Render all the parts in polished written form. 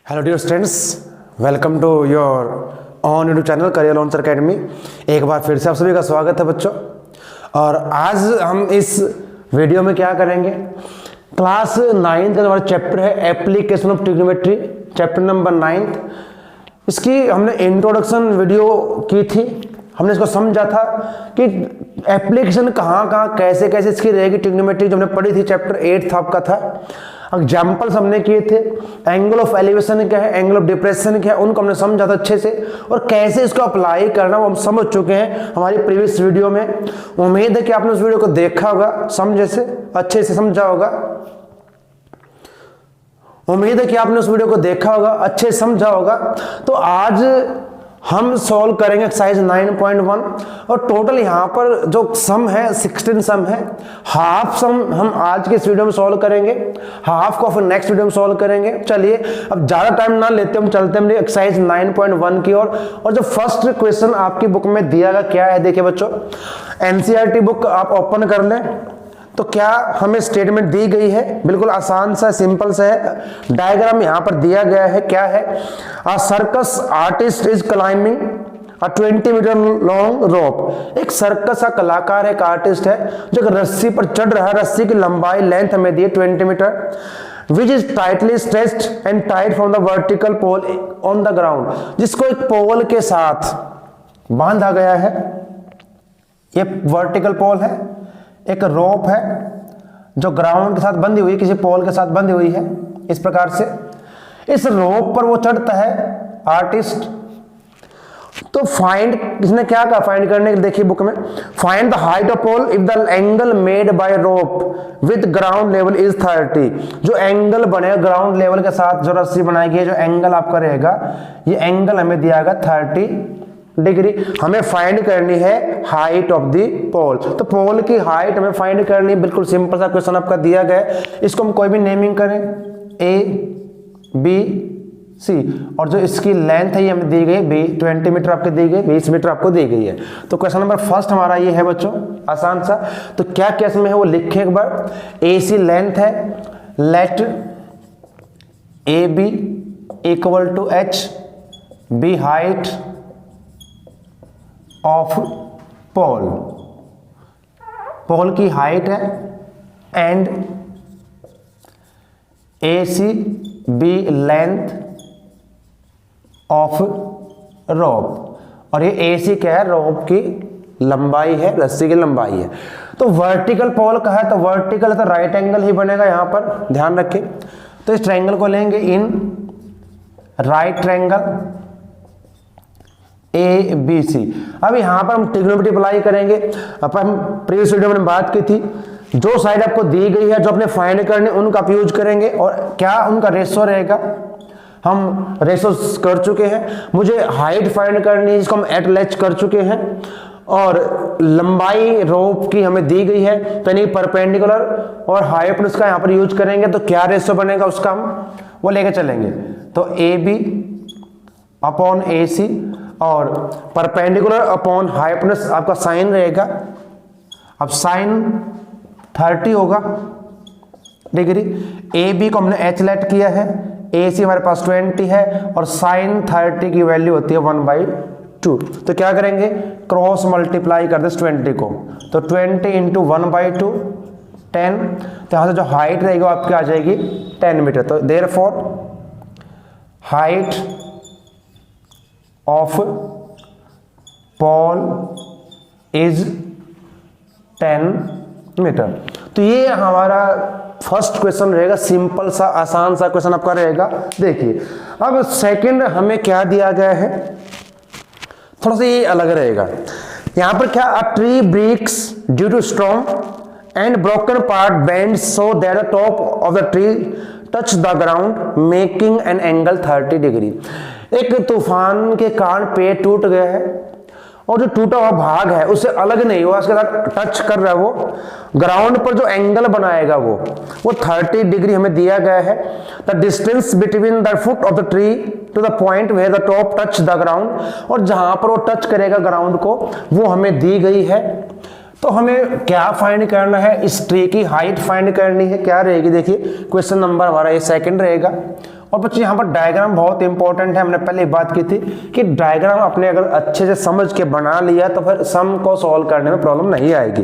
Hello dear students, welcome to your on YouTube channel career launcher academy. एक बार फिर से आप सभी का स्वागत है बच्चों। और आज हम इस वीडियो में क्या करेंगे, क्लास 9th का हमारा चैप्टर है application of trigonometry, chapter number 9th। इसकी हमने इंट्रोडक्शन वीडियो की थी। हमने इसको समझा था कि एप्लीकेशन कहाँ कहाँ कैसे कैसे इसकी रहेगी ट्रिग्नोमेट्री, जो हमने पढ़ी थी चैप्टर 8 आपका था। एग्जाम्पल्स हमने किए थे, एंगल ऑफ एलिवेशन क्या है, एंगल ऑफ डिप्रेशन क्या है, उनको हमने समझा था अच्छे से। और कैसे इसको अप्लाई करना वो हम समझ चुके हैं हमारी प्रीवियस वीडियो में। उम्मीद है कि आपने उस वीडियो को देखा होगा, समझे से अच्छे से समझा होगा। उम्मीद है कि आपने उस वीडियो को देखा होगा, अच्छे से समझा होगा। तो आज हम सॉल्व करेंगे एक्सरसाइज 9.1 और टोटल यहाँ पर जो सम है 16 सम है। हाफ सम हम आज के इस वीडियो में सॉल्व करेंगे, हाफ को फिर नेक्स्ट वीडियो में सॉल्व करेंगे। चलिए अब ज़्यादा टाइम ना लेते हम चलते हैं एक्सरसाइज 9.1 की ओर। और जो फर्स्ट क्वेश्चन आपकी बुक में दिया गया क्या है, देखिए बच्चों, एनसीईआरटी बुक आप ओपन कर लें तो क्या हमें स्टेटमेंट दी गई है, बिल्कुल आसान सा सिंपल सा है। डायग्राम यहां पर दिया गया है, क्या है, a circus artist is climbing a 20 metre long rope. एक सर्कस का कलाकार, एक आर्टिस्ट है जो एक रस्सी पर चढ़ रहा है। रस्सी की लंबाई लेंथ हमें दी है 20 metre, which is tightly stretched and tied from the vertical pole on the ground, जिसको एक पोल के साथ बांधा गया है। ये वर्टिकल पोल है, एक रोप है जो ग्राउंड के साथ बंधी हुई, किसी पोल के साथ बंधी हुई है। इस प्रकार से इस रोप पर वो चढ़ता है आर्टिस्ट। तो फाइंड, इसने क्या कहा फाइंड करने के, देखिए बुक में, find the height of pole if the angle made by rope with ground level is 30। जो एंगल बनेगा ग्राउंड लेवल के साथ, जो रस्सी बनाई गई है, जो एंगल आपका रहेगा, ये एंगल हमें दिया गया 30 डिग्री। हमें फाइंड करनी है हाइट ऑफ द पोल। तो पोल की हाइट हमें फाइंड करनी है। बिल्कुल सिंपल सा क्वेश्चन आपका दिया गया है। इसको हम कोई भी नेमिंग करें, ए बी सी, और जो इसकी लेंथ है ये हमें दी गई 20 मीटर आपको दी गई, 20 मीटर आपको दी गई है। तो क्वेश्चन नंबर फर्स्ट हमारा ये है बच्चों, आसान सा। तो क्या केस में है वो लिखें एक बार। ए सी लेंथ है, let A B equal to H B height of pole. Pole की हाइट है and A C B length of rope, और ये ए सी क्या है, रोप की लंबाई है, रस्सी की लंबाई है। तो वर्टिकल पोल का है तो वर्टिकल है तो राइट एंगल ही बनेगा, यहां पर ध्यान रखें। तो इस ट्रायंगल को लेंगे in right triangle A B C. अब यहां पर हम ट्रिग्नोमेट्री अप्लाई करेंगे। अब हम प्रीवियस वीडियो में बात की थी, जो साइड आपको दी गई है, जो अपने फाइंड करने, उनका आप यूज करेंगे। और क्या उनका रेशो रहेगा, हम रेशो कर चुके हैं। मुझे हाइट फाइंड करनी है, जिसको हम एट लेच कर चुके हैं। और लंबाई रोप की हमें दी गई है, तो यानी परपेंडिकुलर और हाइपोटेन्यूज का यहां पर यूज करेंगे। तो क्या रेशो बनेगा उसका हम वो लेके चलेंगे। तो ए बी अपॉन ए सी और परपेंडिकुलर अपॉन हाइपोटेन्यूज आपका साइन रहेगा। अब साइन 30 होगा डिग्री। ए बी को हमने एच लेट किया है, ए सी हमारे पास 20 है, और साइन 30 की वैल्यू होती है 1/2। तो क्या करेंगे, क्रॉस मल्टीप्लाई कर दे 20 को। तो 20 इंटू 1/2 10। तो यहां से जो हाइट रहेगी वो आपकी आ जाएगी 10 मीटर। तो therefore height of pole is 10 metre. तो ये हमारा फर्स्ट क्वेश्चन रहेगा, सिंपल सा आसान सा क्वेश्चन आपका रहेगा। देखिए अब सेकंड हमें क्या दिया गया है, थोड़ा सा ये अलग रहेगा। यहां पर क्या, a tree breaks due to storm and broken part bend so that the top of the tree touch the ground making an angle 30 degree. एक तूफान के कारण पेड़ टूट गया है और जो टूटा हुआ भाग है उससे अलग नहीं हुआ, उसके साथ टच कर रहा है, वो ग्राउंड पर जो एंगल बनाएगा वो 30 डिग्री हमें दिया गया है। The distance between the foot of the tree to the point where the top touch the ground, और जहां पर वो टच करेगा ग्राउंड को वो हमें दी गई है। तो हमें क्या फाइंड करना है, इस ट्री की हाइट फाइंड करनी है। क्या रहेगी, देखिए क्वेश्चन नंबर हमारा ये सेकंड रहेगा। और बच्चे यहाँ पर डायग्राम बहुत इंपॉर्टेंट है, हमने पहले बात की थी कि डायग्राम अपने अगर अच्छे से समझ के बना लिया तो फिर सम को सॉल्व करने में प्रॉब्लम नहीं आएगी।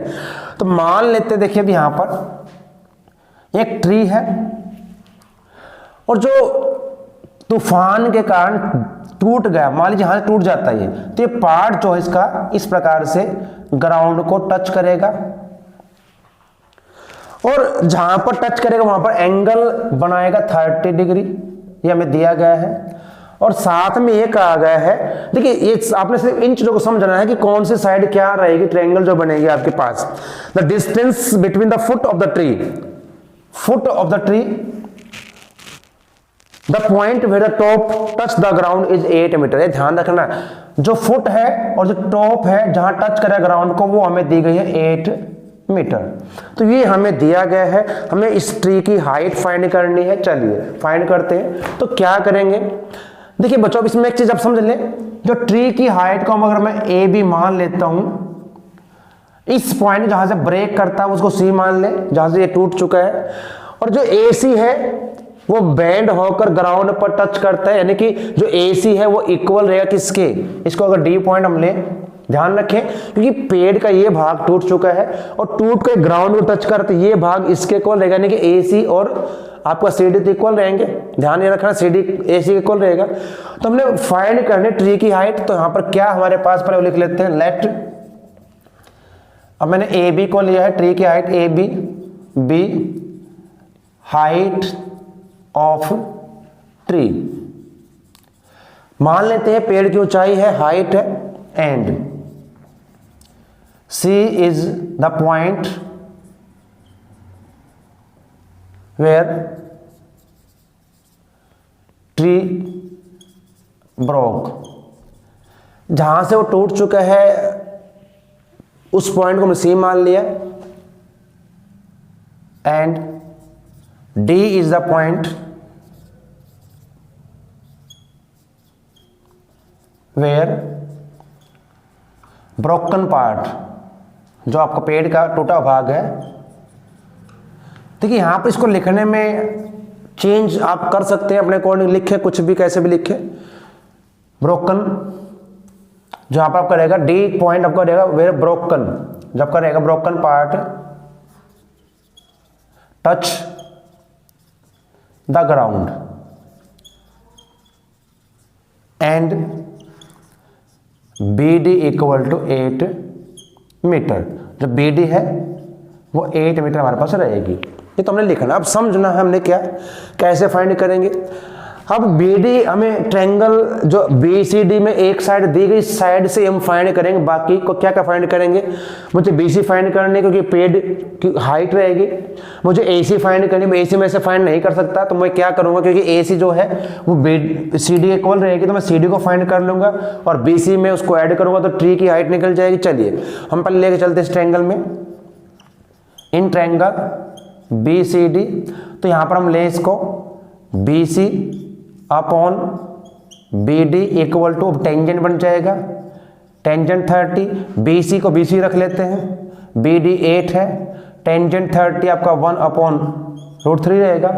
तो मान लेते, देखिए अभी यहाँ पर एक ट्री है और जो तूफान के कारण टूट गया, मान लीजिए यहां से टूट जाता है ये, तो ये पार्ट जो है इसका इस प्रकार से ग्राउंड को टच करेगा और जहां पर टच करेगा वहां पर एंगल बनाएगा 30 डिग्री, ये हमें दिया गया है। और साथ में ये कहा गया है, देखिए ये आपने सिर्फ इन चीजों को समझना है कि कौन सी साइड क्या रहेगी, ट्रायंगल जो बनेगी आपके पास। The distance between the foot of the tree, foot of the tree, the point where the top touch the ground is 8 metre. ये ध्यान रखना, जो फुट है और जो टॉप है जहां टच करेगा ग्राउंड को वो हमें दी गई है 8 मीटर। तो ये हमें दिया गया है, हमें इस ट्री की हाइट फाइंड करनी है। चलिए फाइंड करते हैं। तो क्या करेंगे, देखिए बच्चों अब इसमें एक चीज आप समझ लें, जो ट्री की हाइट को अगर मैं ए बी मान लेता हूं, इस पॉइंट जहां से ब्रेक करता है उसको सी मान ले, जहां से ये टूट चुका है, और जो ए सी है वो बेंड होकर ग्राउंड पर टच करता है, यानी कि जो ए सी है वो इक्वल रहेगा किसके, इसको अगर डी पॉइंट हम लें, ध्यान रखें क्योंकि पेड़ का ये भाग टूट चुका है और टूट के ग्राउंड को टच करते ये भाग इसके इक्वल रहेगा, यानी कि ए सी और आपका सी डी तो इक्वल रहेंगे। ध्यान ये रखना, C D A C equal रहेगा। तो हमने फाइंड करने ट्री की हाइट, तो यहां पर क्या हमारे पास पर लिख लेते हैं, लेट, अब मैंने ए बी को लिया है, ट्री की height A B, B height of tree, मान लेते हैं पेड़ की ऊंचाई है, हाइट है, and C is the point where tree broke, जहां से वो टूट चुका है उस पॉइंट को हमने C मान लिया, and D is the point where broken part, जो आपका पेड़ का टूटा भाग है। देखिए यहां पर इसको लिखने में चेंज आप कर सकते हैं अपने अकॉर्डिंग, लिखे कुछ भी कैसे भी लिखे। ब्रोकन जो यहां पर आपका रहेगा, डी पॉइंट आपका रहेगा वेयर ब्रोकन, जब आपका रहेगा broken part touch the ground, and B D equal to 8 metre. जो बी डी है वो 8 मीटर हमारे पास रहेगी। ये तो हमने लिखना, अब समझना है हमने क्या कैसे फाइंड करेंगे। अब बी डी हमें ट्रायंगल जो बी सी डी में एक साइड दी गई, साइड से हम फाइंड करेंगे, बाकी को क्या क्या फाइंड करेंगे। मुझे बी सी फाइंड करनी है क्योंकि पेड़ की हाइट रहेगी, मुझे ए सी फाइंड करनी है, ए सी में से फाइंड नहीं कर सकता तो मैं क्या करूंगा, क्योंकि ए सी जो है वो बी सी डी इक्वल रहेगी तो मैं सी डी को फाइंड कर लूंगा और बी सी में उसको ऐड करूंगा तो ट्री की हाइट निकल जाएगी। चलिए हम पहले लेके चलते इस ट्रायंगल में, in triangle B C D, तो यहां पर हम ले इसको B C upon B D equal to, tangent बन जाएगा, टेंजेंट 30, बी सी को बी सी रख लेते हैं, बी डी 8 है, टेंजेंट 30 आपका 1 अपॉन √3 रहेगा,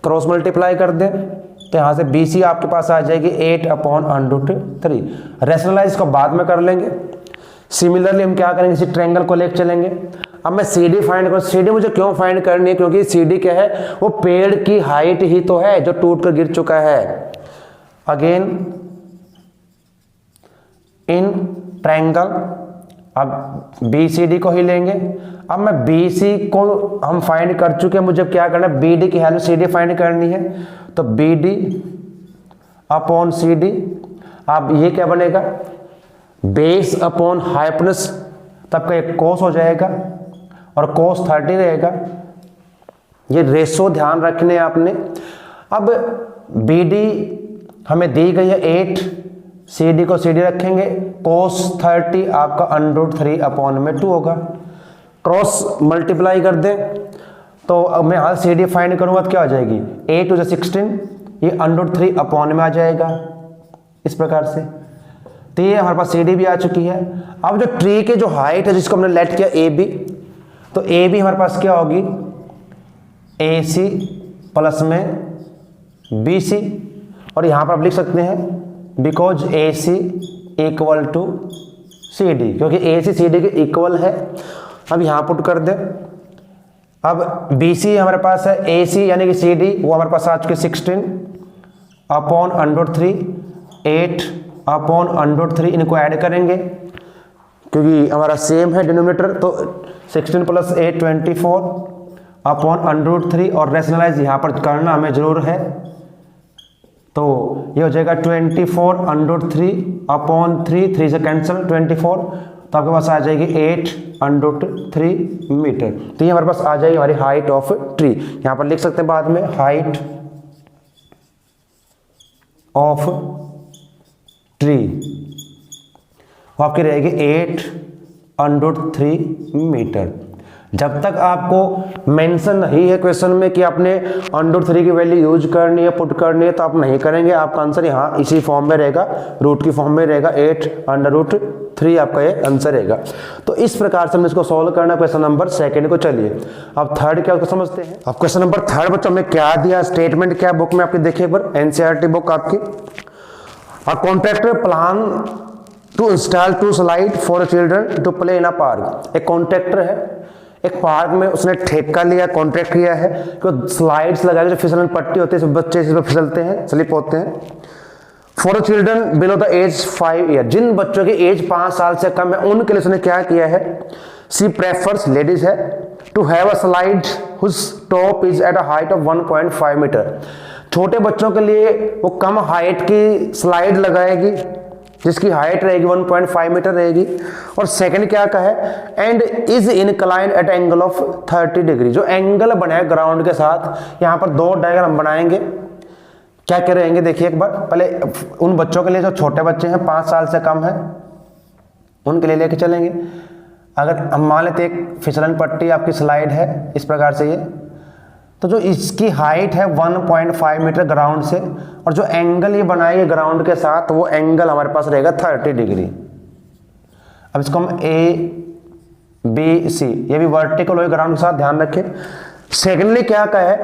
क्रॉस मल्टीप्लाई कर दें तो यहाँ से बी सी आपके पास आ जाएगी 8 अपॉन √3। रेशनलाइज को बाद में कर लेंगे। सिमिलरली हम क्या करेंगे, इसी ट्रायंगल को लेकर चलेंगे। अब मैं सी डी फाइंड करूँ, सी डी मुझे क्यों फाइंड करनी है, क्योंकि सी डी क्या है, वो पेड़ की हाइट ही तो है जो टूट कर गिर चुका है। अगेन इन ट्रायंगल, अब बी सी डी को ही लेंगे। अब मैं बी सी को हम फाइंड कर चुके हैं, मुझे क्या करना है, बी डी की वैल्यू सी डी फाइंड करनी है, तो B D upon C D, अब ये क्या बनेगा, बेस अपॉन हाइपोटेनस, तब का एक कोस हो जाएगा और कोस 30 रहेगा। ये रेशो ध्यान रखने आपने। अब बी डी हमें दी गई है 8, सी डी को सी डी रखेंगे, कोस 30 आपका √3 अपॉन में 2 होगा, क्रॉस मल्टीप्लाई कर दें तो अब मैं यहाँ सी डी फाइंड करूँगा तो क्या हो जाएगी, 8 × 16, ये √3 अपॉन में आ जाएगा इस प्रकार से। तो ये हमारे पास सी डी भी आ चुकी है। अब जो ट्री के जो हाइट है जिसको हमने लेट किया ए बी, तो ए बी हमारे पास क्या होगी, ए सी प्लस में BC, और यहाँ पर आप लिख सकते हैं because AC equal to CD, क्योंकि AC CD के इक्वल है। अब यहाँ पुट कर दें। अब BC हमारे पास है, AC यानी कि CD वो हमारे पास आ चुके 16 अपॉन √3, 8 अपॉन √3, इनको ऐड करेंगे क्योंकि हमारा सेम है डिनोमिनेटर, तो 16 + 8 24 अपॉन √3, और रेशनलाइज यहाँ पर करना हमें जरूर है, तो ये हो जाएगा 24 √3 अपॉन 3, 3 से कैंसिल 24, तो आपके पास आ जाएगी 8 √3 मीटर। तो ये हमारे पास आ जाएगी हमारी हाइट ऑफ ट्री। यहाँ पर लिख सकते हैं बाद में हाइट ऑफ ट्री वो आपकी रहेगी 8 √3 मीटर। जब तक आपको मेंशन नहीं है क्वेश्चन में कि आपने √3 की वैल्यू यूज करनी है, पुट करनी है, तो आप नहीं करेंगे। आपका आंसर यहाँ इसी फॉर्म में रहेगा, रूट की फॉर्म में रहेगा, 8 √3 आपका ये आंसर रहेगा। तो इस प्रकार से हमें इसको सॉल्व करना क्वेश्चन नंबर 2 को। चलिए अब थर्ड क्या उसको समझते हैं। अब क्वेश्चन नंबर 3 बच्चों में क्या दिया, स्टेटमेंट क्या बुक में आपकी देखिए एक बार, NCERT बुक आपकी। A contractor plan to install 2 slide for children to play in a park. एक कॉन्ट्रैक्टर है, एक पार्क में उसने ठेका लिया, कॉन्ट्रैक्ट किया है कि स्लाइड्स लगा के जो फिसलन पट्टी होती है, बच्चे इस पर फिसलते हैं, स्लिप होते हैं। For children below the age 5 year, जिन बच्चों की एज 5 साल से कम है उनके लिए उसने क्या किया है, सी प्रेफर्स, लेडीज है, to have a slide whose top is at a height of 1.5 metre. छोटे बच्चों के लिए वो कम हाइट की स्लाइड लगाएगी जिसकी हाइट रहेगी 1.5 मीटर रहेगी। और सेकंड क्या कहा है, and is inclined at angle of 30 degree. जो एंगल बनाए ग्राउंड के साथ, यहाँ पर 2 डायग्राम बनाएंगे। क्या क्या रहेंगे देखिए एक बार, पहले उन बच्चों के लिए जो छोटे बच्चे हैं 5 साल से कम है उनके लिए लेके चलेंगे। अगर हम मान लेते एक फिसलन पट्टी आपकी स्लाइड है इस प्रकार से, ये तो जो इसकी हाइट है 1.5 मीटर ग्राउंड से, और जो एंगल ये बनाएंगे ग्राउंड के साथ वो एंगल हमारे पास रहेगा 30 डिग्री। अब इसको हम ABC, ये भी वर्टिकल हो ग्राउंड के साथ, ध्यान रखें। सेकेंडली क्या कहा है,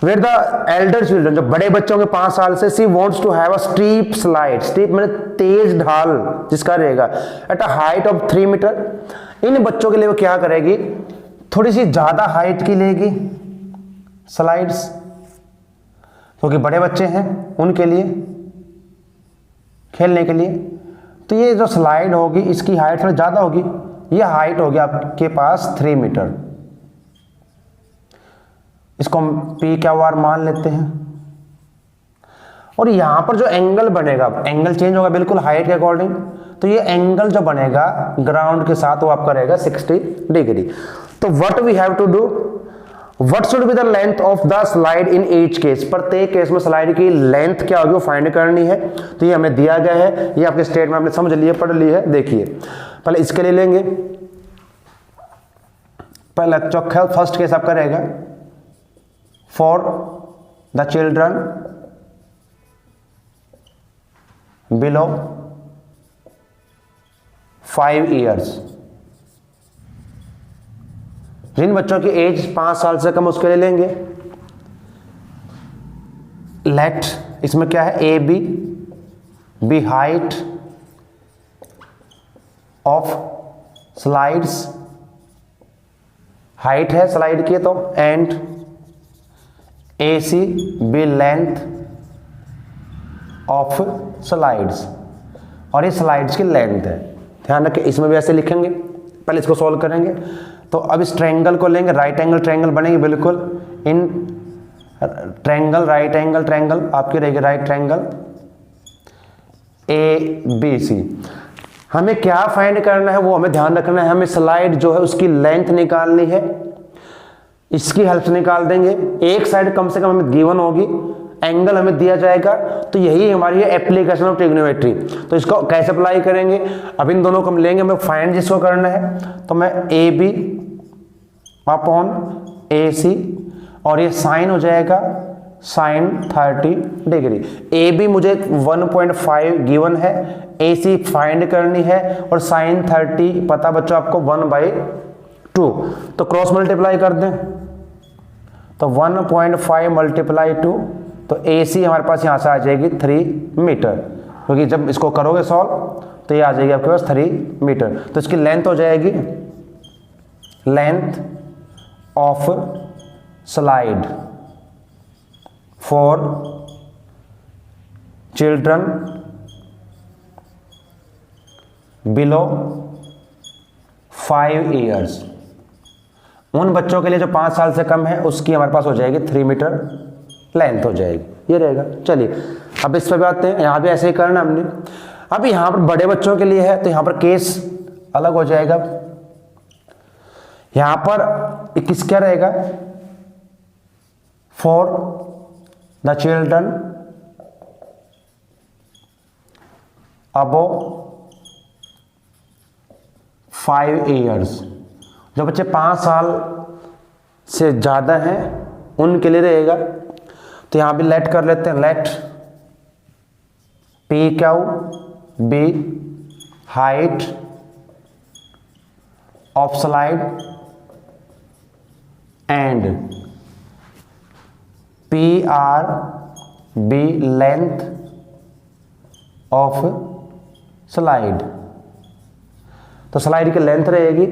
वेयर द एल्डर चिल्ड्रन, जो बड़े बच्चों के 5 साल से, she wants to have a steep slide, steep मैंने तेज ढाल जिसका रहेगा, at a height of 3 metre. इन बच्चों के लिए वो क्या करेगी, थोड़ी सी ज्यादा हाइट की लेगी स्लाइड्स, क्योंकि बड़े बच्चे हैं उनके लिए खेलने के लिए। तो ये जो स्लाइड होगी इसकी हाइट थोड़ी ज्यादा होगी, ये हाइट होगी आपके पास 3 मीटर। इसको हम PQR मान लेते हैं। और यहां पर जो एंगल बनेगा, एंगल चेंज होगा बिल्कुल हाइट के अकॉर्डिंग, तो ये एंगल जो बनेगा ग्राउंड के साथ वो आपका रहेगा 60 डिग्री। तो what we have to do, what should be the length of the slide in each case, प्रत्येक केस में स्लाइड की लेंथ क्या होगी वो फाइंड करनी है। तो ये हमें दिया गया है, ये आपके स्टेट में आपने समझ लिए, पढ़ ली है। देखिए पहले इसके लिए लेंगे, पहला चौथा फर्स्ट केस आपका रहेगा for the children below 5 years, जिन बच्चों की एज 5 साल से कम उसके लिए लेंगे। लेट, इसमें क्या है, AB be height of slides, height है स्लाइड की, तो and AC be length of slides, और ये स्लाइड्स की लेंथ है। ध्यान रखें, इसमें भी ऐसे लिखेंगे, पहले इसको सॉल्व करेंगे। तो अब इस ट्रायंगल को लेंगे, राइट एंगल ट्रायंगल बनेंगे बिल्कुल, in triangle right angle triangle आपकी रहेगी राइट ट्रायंगल ABC। हमें क्या फाइंड करना है वो हमें ध्यान रखना है, हमें स्लाइड जो है उसकी लेंथ निकालनी है, इसकी हेल्प से निकाल देंगे। एक साइड कम से कम हमें गिवन होगी, एंगल हमें दिया जाएगा, तो यही हमारी एप्लीकेशन ऑफ ट्रिग्नोमेट्री। तो इसको कैसे अप्लाई करेंगे, अब इन दोनों को हम लेंगे, हमें फाइंड जिसको करना है, तो मैं AB अपॉन AC, और ये साइन हो जाएगा साइन 30 डिग्री। AB मुझे 1.5 गिवन है, AC फाइंड करनी है, और साइन 30 पता बच्चों आपको 1/2, तो क्रॉस मल्टीप्लाई कर दें, तो 1.5 × 2, तो AC हमारे पास यहाँ से आ जाएगी 3 मीटर, क्योंकि जब इसको करोगे सॉल्व तो ये आ जाएगी आपके पास 3 मीटर। तो इसकी लेंथ हो जाएगी length of slide for children below 5 years, उन बच्चों के लिए जो 5 साल से कम है उसकी हमारे पास हो जाएगी 3 मीटर लेंथ हो जाएगी, ये रहेगा। चलिए अब इस पर भी आते हैं, यहाँ भी ऐसे ही करना हमने। अब यहाँ पर बड़े बच्चों के लिए है तो यहाँ पर केस अलग हो जाएगा। यहाँ पर किस क्या रहेगा, for the children above 5 years, जो बच्चे 5 साल से ज़्यादा हैं उनके लिए रहेगा। तो यहाँ भी लेट कर लेते हैं, let PQ be height of slide and PR be length of slide. तो स्लाइड की लेंथ रहेगी,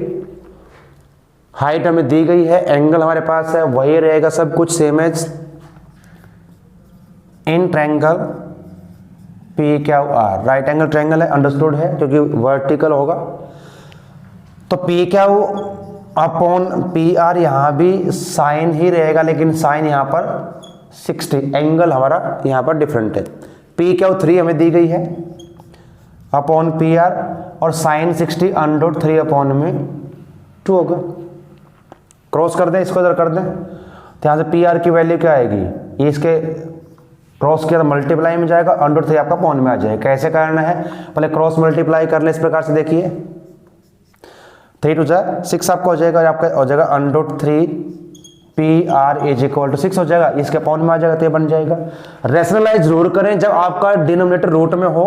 हाइट हमें दी गई है, एंगल हमारे पास है वही रहेगा, सब कुछ same as in triangle PQR, right angle triangle है, अंडरस्टूड है क्योंकि वर्टिकल होगा। तो PQ अपॉन PR यहाँ भी साइन ही रहेगा, लेकिन साइन यहाँ पर 60, एंगल हमारा यहाँ पर डिफरेंट है। PQ3 हमें दी गई है अपॉन PR और साइन 60 अंडर 3 अपॉन में 2 होगा। क्रॉस कर दें, इसको इधर कर दें तो यहाँ से PR की वैल्यू क्या आएगी, ये इसके क्रॉस किया तो मल्टीप्लाई में जाएगा, अंडर 3 आपका पॉन में आ जाएगा। कैसे करना है, पहले क्रॉस मल्टीप्लाई कर ले इस प्रकार से, देखिए 3 2 6 आपका हो जाएगा, आपका हो जाएगा under 3 PR is equal to 6 हो जाएगा, इसके पॉन में आ जाएगा तो ये बन जाएगा। रेशनलाइज जरूर करें, जब आपका डिनोमिनेटर रूट में हो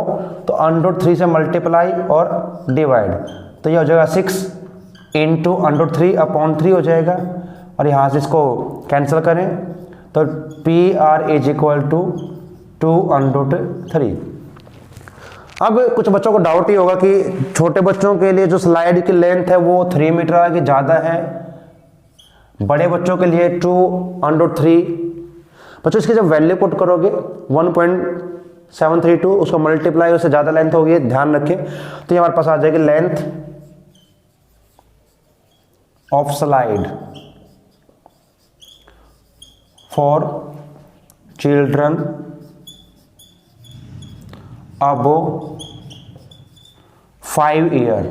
तो अंडर 3 से मल्टीप्लाई और डिवाइड, तो ये हो जाएगा 6 इंटू अंडर 3 अपॉन 3 हो जाएगा, और यहाँ से इसको कैंसिल करें तो PR is equal to 2 under 3। अब कुछ बच्चों को डाउट ही होगा कि छोटे बच्चों के लिए जो स्लाइड की लेंथ है वो 3 मीटर आगे ज़्यादा है, बड़े बच्चों के लिए 2 अंडर 3। बच्चों इसकी जब वैल्यू पुट करोगे 1.732 उसको मल्टीप्लाई उससे ज़्यादा लेंथ होगी, ध्यान रखें। तो ये हमारे पास आ जाएगी length of slide for children above 5 year,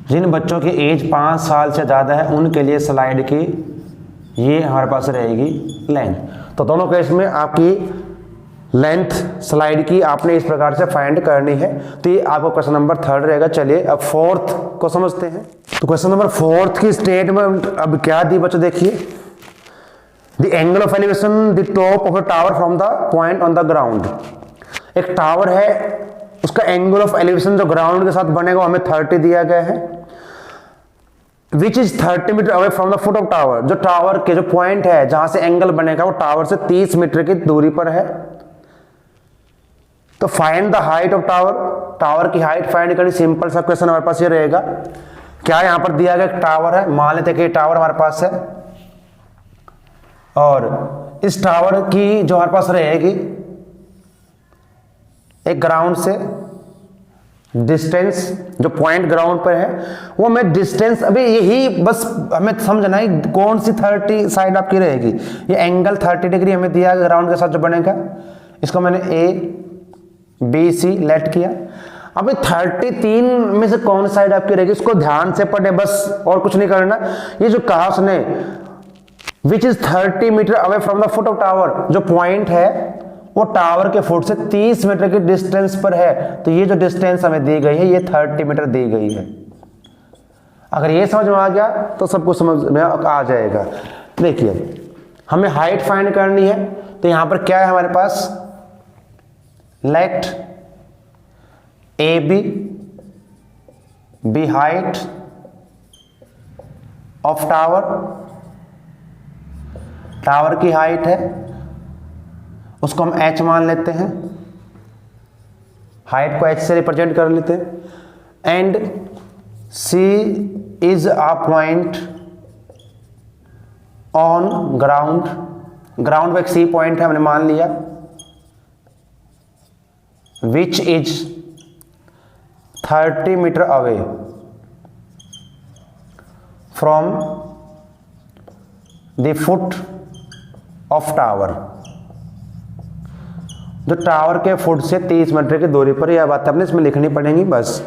जिन बच्चों की एज 5 साल से ज़्यादा है उनके लिए स्लाइड की ये हमारे पास रहेगी लेंथ। तो दोनों केस में आपकी लेंथ स्लाइड की आपने इस प्रकार से फाइंड करनी है। तो ये आपको क्वेश्चन नंबर 3 रहेगा। चलिए अब 4th को समझते हैं। तो क्वेश्चन नंबर 4th की स्टेटमेंट अब क्या दी बच्चों, देखिए the angle of elevation the top of a tower from the point on the ground. एक टावर है, उसका एंगल ऑफ एलिवेशन जो ग्राउंड के साथ बनेगा हमें 30 दिया गया है, which is 30 metre away from the foot of tower. जो टावर के जो पॉइंट है जहां से एंगल बनेगा वो टावर से 30 मीटर की दूरी पर है। तो find the height of tower, tower की हाइट फाइंड करनी, सिंपल सा क्वेश्चन हमारे पास ये रहेगा। क्या यहां पर दिया गया टावर है, मान लेते कि टावर हमारे पास है और इस टावर की जो हमारे पास रहेगी एक ग्राउंड से डिस्टेंस, जो पॉइंट ग्राउंड पर है वो मैं डिस्टेंस, अभी यही बस हमें समझना है कौन सी 30 साइड आपकी रहेगी। ये एंगल 30 डिग्री हमें दिया है ग्राउंड के साथ जो बनेगा, इसको मैंने ABC लेट किया। अभी 33 में से कौन सी साइड आपकी रहेगी इसको ध्यान से पढ़े, बस और कुछ नहीं करना। ये जो कहा उसने which is 30 metre away from the foot of tower, जो पॉइंट है वो टावर के फुट से 30 मीटर की डिस्टेंस पर है। तो ये जो डिस्टेंस हमें दी गई है ये 30 मीटर दी गई है। अगर ये समझ में आ गया तो सब कुछ समझ में आ जाएगा। देखिए हमें हाइट फाइंड करनी है, तो यहां पर क्या है हमारे पास, let AB be height of tower tower की हाइट है, उसको हम h मान लेते हैं, हाइट को h से रिप्रेजेंट कर लेते हैं। And C is a point on ground, ground पे एक C पॉइंट है हमने मान लिया, which is 30 metre away from the foot of tower, जो टावर के फुट से 30 मीटर की दूरी पर, यह बात अपने इसमें लिखनी पड़ेगी बस।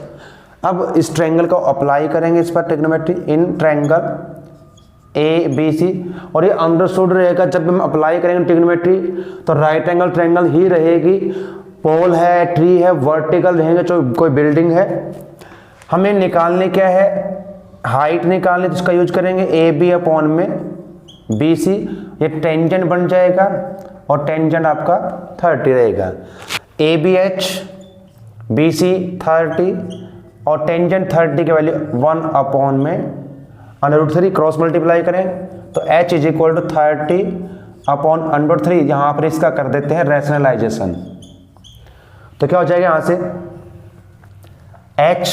अब इस ट्रायंगल को अप्लाई करेंगे इस पर ट्रिग्नोमेट्री इन ट्रायंगल ABC, और ये अंडरस्टूड रहेगा जब हम अप्लाई करेंगे ट्रिग्नोमेट्री तो राइट एंगल ट्रायंगल ही रहेगी। पोल है, ट्री है, वर्टिकल रहेंगे, जो कोई बिल्डिंग है। हमें निकालने क्या है, हाइट निकालने, तो इसका यूज करेंगे AB अपॉन में BC, ये टेंजेंट बन जाएगा और टेंजेंट आपका 30 रहेगा। ABH BC 30 और टेंजेंट 30 की वैल्यू 1 अपॉन में √3 क्रॉस मल्टीप्लाई करें तो H is equal to 30 upon √3, यहाँ पर इसका कर देते हैं रैशनलाइजेशन, तो क्या हो जाएगा यहाँ से H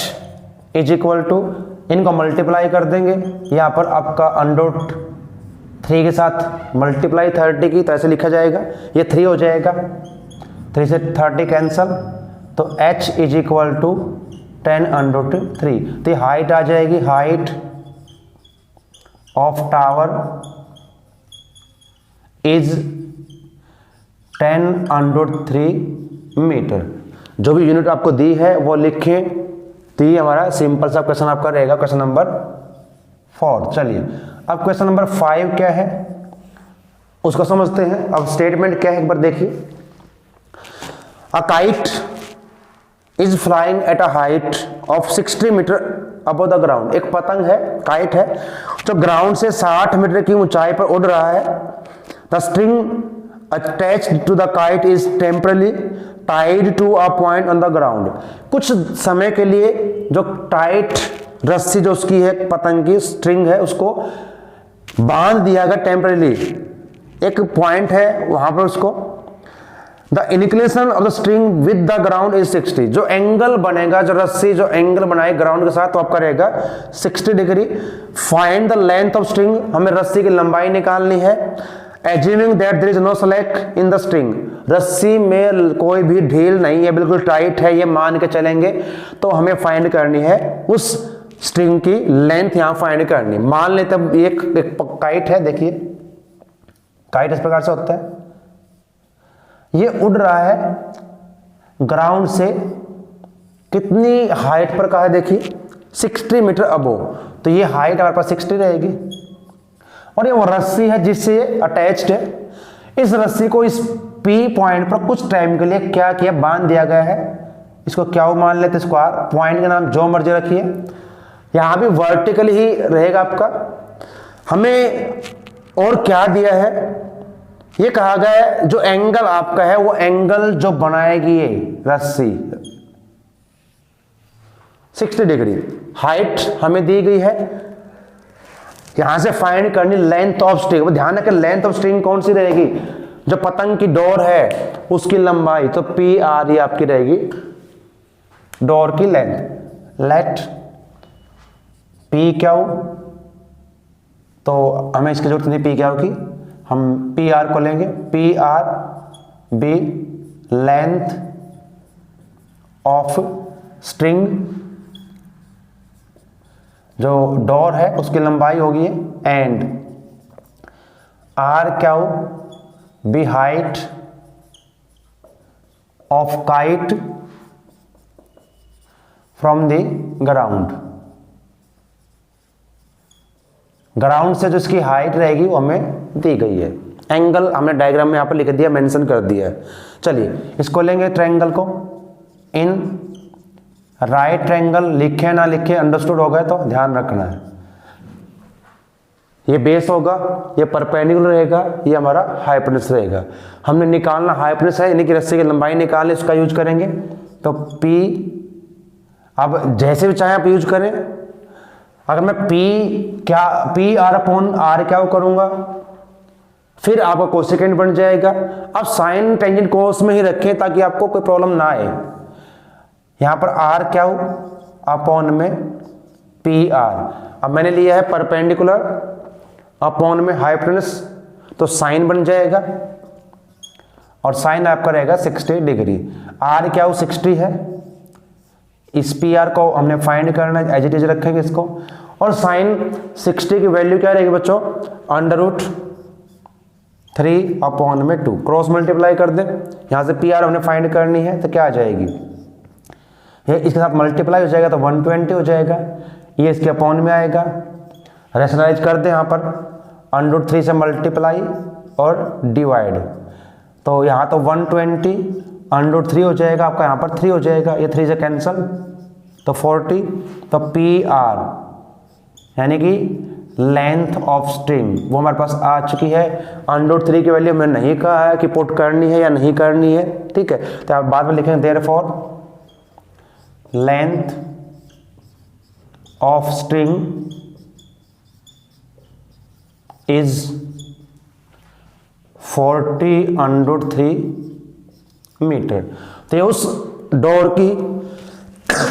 इज इक्वल टू, इनको मल्टीप्लाई कर देंगे, यहाँ पर आपका √3 के साथ मल्टीप्लाई 30 की, तो ऐसे लिखा जाएगा, ये 3 हो जाएगा, 3 से 30 कैंसल, तो H इज इक्वल टू 10√3, तो हाइट आ जाएगी, height of tower is 10√3 metre. जो भी यूनिट आपको दी है वो लिखें, तो ये हमारा सिंपल सा क्वेश्चन आपका रहेगा, क्वेश्चन नंबर 4। चलिए अब क्वेश्चन नंबर 5 क्या है उसको समझते हैं। अब स्टेटमेंट क्या है एक बार देखिए, a kite is flying at a height of 60 metre above the ground. एक पतंग है, काइट है, जो ग्राउंड से 60 मीटर की ऊंचाई पर उड़ रहा है। The string attached to the kite is temporarily tied to a point on the ground. कुछ समय के लिए जो टाइट रस्सी जो उसकी है, पतंग की स्ट्रिंग है, उसको बांध दिया गया टेम्परली, एक पॉइंट है वहां पर उसको। The inclination of the string with the ground is 60। जो एंगल बनेगा, जो रस्सी जो एंगल बनाए ग्राउंड के साथ, तो आपका रहेगा 60 degree. Find the length of string, हमें रस्सी की लंबाई निकालनी है। Assuming that there is no slack in the string, रस्सी में कोई भी ढील नहीं है, बिल्कुल टाइट है, ये मान के चलेंगे, तो हमें फाइंड करनी है उस स्ट्रिंग की लेंथ, यहां फाइंड करनी। मान लेते हैं एक काइट है, देखिए काइट इस प्रकार से होता है, ये उड़ रहा है ग्राउंड से कितनी हाइट पर कहा है, देखिए 60 मीटर अबोव, तो ये हाइट हमारे पास 60 रहेगी। और ये वो रस्सी है जिससे अटैच्ड है, इस रस्सी को इस P पॉइंट पर कुछ टाइम के लिए क्या किया, बांध दिया गया है। इसको क्या मान लेते हैं, स्क्वायर, पॉइंट का नाम जो मर्जी रखिए, यहां भी वर्टिकल ही रहेगा आपका। हमें और क्या दिया है, ये कहा गया है जो एंगल आपका है वो एंगल जो बनाएगी ये रस्सी 60 डिग्री। हाइट हमें दी गई है, यहां से फाइंड करनी लेंथ ऑफ स्ट्रिंग। ध्यान रखें लेंथ ऑफ स्ट्रिंग कौन सी रहेगी, जो पतंग की डोर है उसकी लंबाई, तो PR ये आपकी रहेगी डोर की लेंथ। लेट P क्यू, तो हमें इसकी जरूरत नहीं P क्यू की, हम PR को लेंगे, PR be length of string, जो डोर है उसकी लंबाई होगी, and R Q be height of kite from the ground. Ground से जो इसकी हाइट रहेगी वो हमें दी गई है। एंगल हमने डायग्राम में यहां पर लिख दिया, मेंशन कर दिया है। चलिए इसको लेंगे ट्रायंगल को, इन राइट ट्रायंगल, लिखे ना लिखे अंडरस्टूड हो गए तो ध्यान रखना है। ये बेस होगा, ये परपेंडिकुलर रहेगा, ये हमारा हाइपोटेन्यूस रहेगा। हमने निकालना हाइपोटेन्यूस है, यानी कि रस्सी की लंबाई निकालने, उसका यूज करेंगे। तो P, अब जैसे भी चाहे आप यूज करें। अगर मैं PR अपॉन R क्या करूंगा, फिर आपका कोसेकेंड बन जाएगा। अब साइन टेंजेंट कोस में ही रखें ताकि आपको कोई प्रॉब्लम ना आए। यहां पर आर क्या हो, अपॉन में पी आर। अब मैंने लिया है परपेंडिकुलर अपॉन में हाइपोटेनस, तो साइन बन जाएगा और साइन आपका रहेगा 60 डिग्री। आर क्या हो, 60 है। इस पी आर को हमने फाइंड करना है, एज इट इज रखेंगे इसको। और साइन 60 की वैल्यू क्या रहेगी बच्चों, √3 अपॉन में 2। क्रॉस मल्टीप्लाई कर दें, यहां से पी आर हमने फाइंड करनी है तो क्या आ जाएगी, ये इसके साथ मल्टीप्लाई हो जाएगा तो 120 हो जाएगा, ये इसके अपॉन में आएगा। रेशनलाइज कर दें, यहाँ पर √3 से मल्टीप्लाई और डिवाइड, तो यहाँ तो 120 √3 हो जाएगा आपका, यहाँ पर 3 हो जाएगा, ये 3 से कैंसल तो 40। तो पी आर यानी कि लेंथ ऑफ स्ट्रिंग वो हमारे पास आ चुकी है। √3 की वैल्यू मैंने नहीं कहा है कि पुट करनी है या नहीं करनी है, ठीक है, तो आप बाद में लिखेंगे therefore length of string is 40 √3 metre. तो ये उस डोर की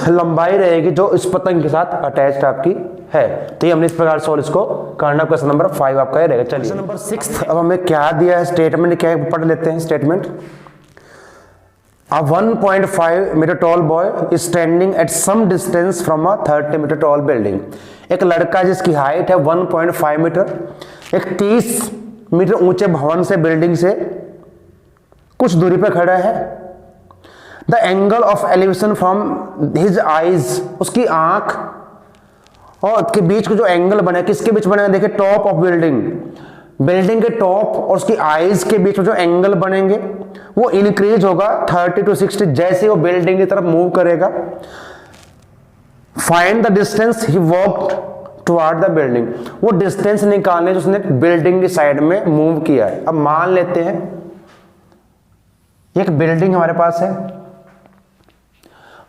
लंबाई रहेगी जो इस पतंग के साथ अटैच्ड आपकी है। तो ये हमने इस प्रकार सॉल्व इसको करना। क्वेश्चन नंबर 5 आपका ये रहेगा। चलिए क्वेश्चन नंबर 6, अब हमें क्या दिया है, स्टेटमेंट क्या है पढ़ लेते हैं। Statement, A 1.5 meter tall boy is standing at some distance from a 30 meter tall building। एक लड़का जिसकी हाइट है 1.5 मीटर, एक 30 मीटर ऊंचे भवन से, बिल्डिंग से कुछ दूरी पर खड़ा है। The angle of elevation from his eyes, उसकी आंख और के बीच को जो एंगल बने, किसके बीच बनेगा, देखिए टॉप ऑफ बिल्डिंग, बिल्डिंग के टॉप और उसकी आईज के बीच में जो एंगल बनेंगे वो इंक्रीज होगा 30 to 60 जैसे वो बिल्डिंग की तरफ मूव करेगा। Find the distance he walked toward the building, वो डिस्टेंस निकालने जो उसने बिल्डिंग की साइड में मूव किया है। अब मान लेते हैं एक बिल्डिंग हमारे पास है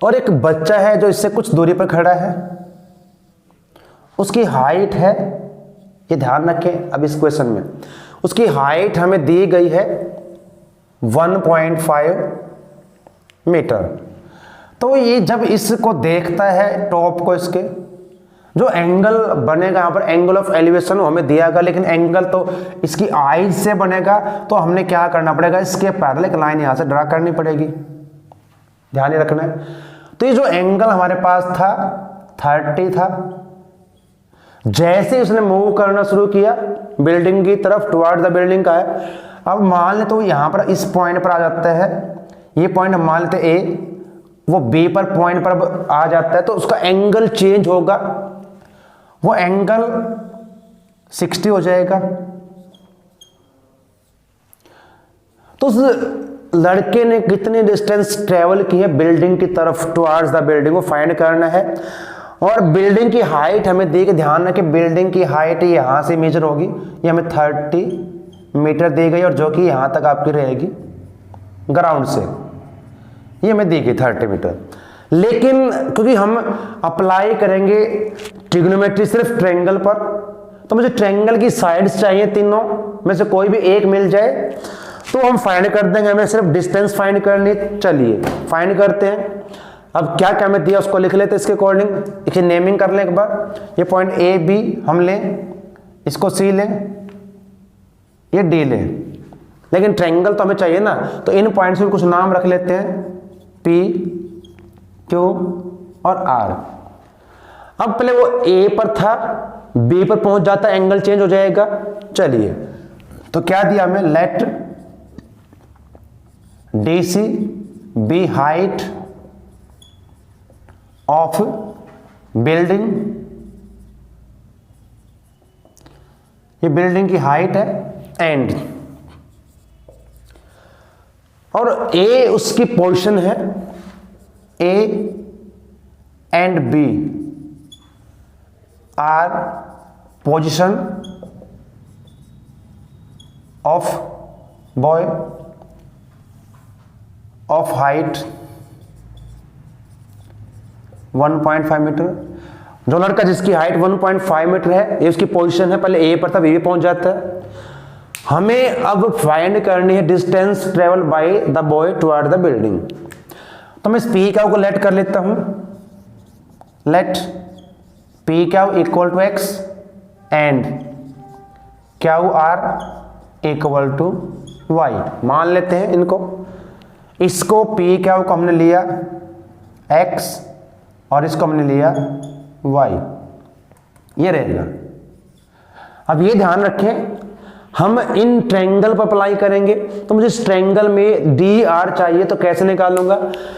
और एक बच्चा है जो इससे कुछ दूरी पर खड़ा है, उसकी हाइट है, ये ध्यान रखें अब इस क्वेश्चन में, उसकी हाइट हमें दी गई है 1.5 मीटर। तो ये जब इसको देखता है टॉप को, इसके जो एंगल बनेगा यहाँ पर एंगल ऑफ एलिवेशन हमें दिया गया, लेकिन एंगल तो इसकी आईज से बनेगा, तो हमने क्या करना पड़ेगा, इसके पैरेलल एक लाइन यहाँ से ड्रा करनी पड़ेगी, ध्यान रखना है। तो ये जो एंगल हमारे पास था 30 था, जैसे उसने मूव करना शुरू किया बिल्डिंग की तरफ, टुवर्ड द बिल्डिंग का है। अब मान ले तो यहाँ पर इस पॉइंट पर आ जाता है, ये पॉइंट हम मान लेते ए, वो बी पर पॉइंट पर आ जाता है, तो उसका एंगल चेंज होगा, वो एंगल 60 हो जाएगा। तो उस लड़के ने कितनी डिस्टेंस ट्रेवल की है बिल्डिंग की तरफ, टुवर्ड्स द बिल्डिंग, वो फाइंड करना है। और बिल्डिंग की हाइट हमें दी, ध्यान रखें बिल्डिंग की हाइट यहां से मेजर होगी, ये हमें 30 मीटर दी गई और जो कि यहां तक आपकी रहेगी ग्राउंड से, ये हमें दी गई 30 मीटर। लेकिन क्योंकि हम अप्लाई करेंगे ट्रिग्नोमेट्री सिर्फ ट्रायंगल पर, तो मुझे ट्रायंगल की साइड्स चाहिए, तीनों में से कोई भी एक मिल जाए तो हम फाइंड कर देंगे, हमें सिर्फ डिस्टेंस फाइंड करनी। चलिए फाइंड करते हैं। अब क्या क्या हमें दिया उसको लिख लेते हैं इसके अकॉर्डिंग, इसे नेमिंग कर लें एक बार। ये पॉइंट ए बी हम लें, इसको सी लें, ये डी लें, लेकिन ट्रायंगल तो हमें चाहिए ना, तो इन पॉइंट्स में कुछ नाम रख लेते हैं, पी क्यू और आर। अब पहले वो ए पर था, बी पर पहुंच जाता है, एंगल चेंज हो जाएगा। चलिए तो क्या दिया हमें, let D C be height of building, ये बिल्डिंग की हाइट है, एंड और ए उसकी पोजीशन है, A and B are position of boy of height 1.5 metre. जो लड़का जिसकी हाइट 1.5 मीटर है, ये उसकी पोजीशन है, पहले ए पर था, बी पे पहुंच जाता है। हमें अब फाइंड करनी है distance travel by the boy toward the building. तो मैं इस पी क्यू को लेट कर लेता हूं, let P Q equal to X and Q R equal to Y मान लेते हैं इनको। इसको पी क्यू को हमने लिया एक्स और इसको हमने लिया वाई, ये रहेगा। अब ये ध्यान रखें हम इन ट्रायंगल पर अप्लाई करेंगे, तो मुझे इस ट्रायंगल में डी आर चाहिए, तो कैसे निकालूंगा,